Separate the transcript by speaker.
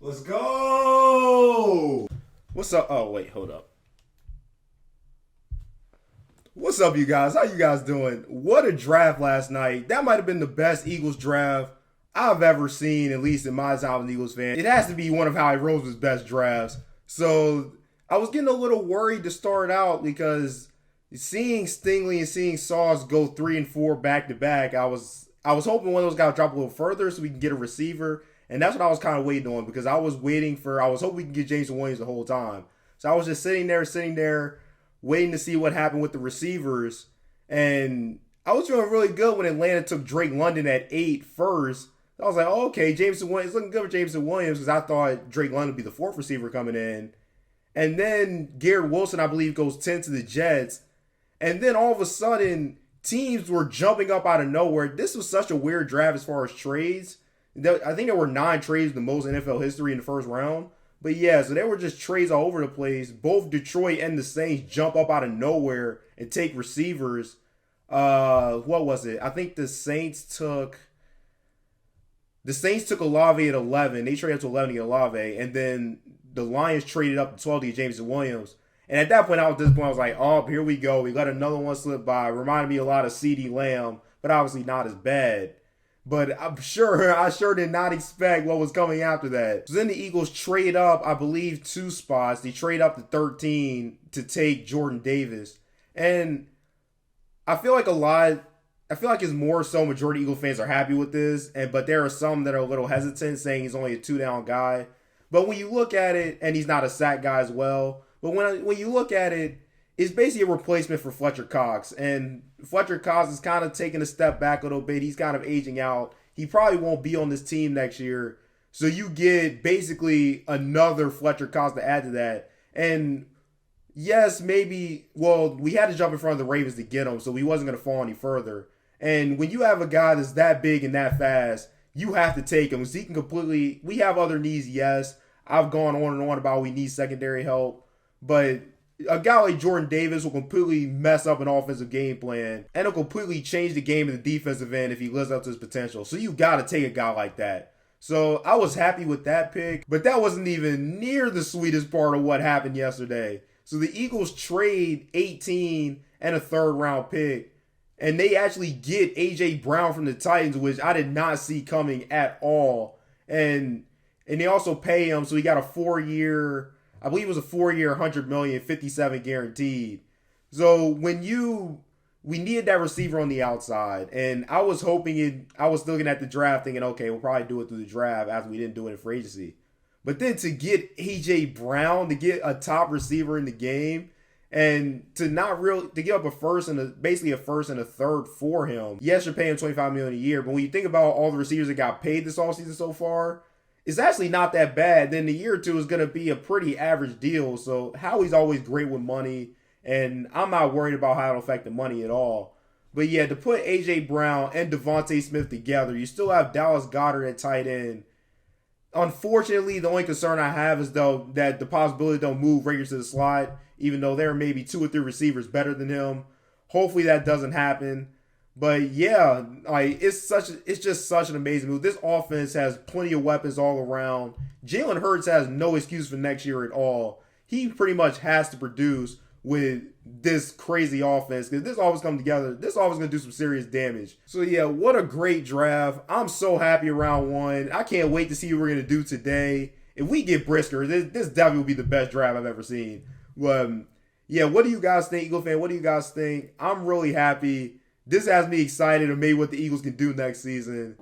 Speaker 1: Let's go! What's up? Oh, wait, hold up. What's up, you guys? How you guys doing? What a draft last night. That might have been the best Eagles draft I've ever seen, at least in my time as an Eagles fan. It has to be one of Howie Roseman's best drafts. So I was getting a little worried to start out because seeing Stingley and seeing Sauce go 3 and 4 back to back, I was hoping one of those guys drop a little further so we can get a receiver. And that's what I was kind of waiting on because I was hoping we could get James Williams the whole time. So I was just sitting there, waiting to see what happened with the receivers. And I was feeling really good when Atlanta took Drake London at 8 first. I was like, oh, okay, Jameson Williams, it's looking good for Jameson Williams because I thought Drake London would be the fourth receiver coming in. And then Garrett Wilson, I believe, goes 10 to the Jets. And then all of a sudden, teams were jumping up out of nowhere. This was such a weird draft as far as trades. I think there were 9 trades, the most in NFL history in the first round. But yeah, so there were just trades all over the place. Both Detroit and the Saints jump up out of nowhere and take receivers. What was it? I think the Saints took Olave at 11. They traded up to 11 to get Olave. And then the Lions traded up to 12 to get Jameson Williams. And at that point, I was like, oh, here we go. We let another one slip by. Reminded me a lot of CeeDee Lamb, but obviously not as bad. But I sure did not expect what was coming after that. So then the Eagles trade up, I believe, 2 spots. They trade up to 13 to take Jordan Davis. And I feel like it's more so majority Eagle fans are happy with this. But there are some that are a little hesitant, saying he's only a 2-down guy. But when you look at it, and he's not a sack guy as well. But when you look at it, it's basically a replacement for Fletcher Cox. And Fletcher Cox is kind of taking a step back a little bit. He's kind of aging out. He probably won't be on this team next year. So you get basically another Fletcher Cox to add to that. And yes, maybe, we had to jump in front of the Ravens to get him, so he wasn't going to fall any further. And when you have a guy that's that big and that fast, you have to take him. So he can completely, we have other needs, yes. I've gone on and on about we need secondary help. But a guy like Jordan Davis will completely mess up an offensive game plan and will completely change the game in the defensive end if he lives up to his potential. So you got to take a guy like that. So I was happy with that pick, but that wasn't even near the sweetest part of what happened yesterday. So the Eagles trade 18 and a third-round pick, and they actually get A.J. Brown from the Titans, which I did not see coming at all. And they also pay him, so he got a 4-year... I believe it was a 4-year, $100 million, 57 guaranteed. So we needed that receiver on the outside, and I was looking at the draft thinking, okay, we'll probably do it through the draft after we didn't do it in free agency. But then to get A.J. Brown, to get a top receiver in the game, and to give up basically a first and a third for him. Yes, you're paying $25 million a year, but when you think about all the receivers that got paid this offseason so far, it's actually not that bad. Then the year or two is going to be a pretty average deal. So Howie's always great with money, and I'm not worried about how it'll affect the money at all. But yeah, to put A.J. Brown and Devontae Smith together, you still have Dallas Goedert at tight end. Unfortunately, the only concern I have is though that the possibility they'll move Rager to the slot, even though there are maybe 2 or 3 receivers better than him. Hopefully that doesn't happen. But yeah, it's just such an amazing move. This offense has plenty of weapons all around. Jalen Hurts has no excuse for next year at all. He pretty much has to produce with this crazy offense because this offense comes together. This offense is going to do some serious damage. So yeah, what a great draft. I'm so happy around 1. I can't wait to see what we're going to do today. If we get Brisker, this definitely will be the best draft I've ever seen. Yeah, what do you guys think, Eagle fan? What do you guys think? I'm really happy. This has me excited and maybe what the Eagles can do next season.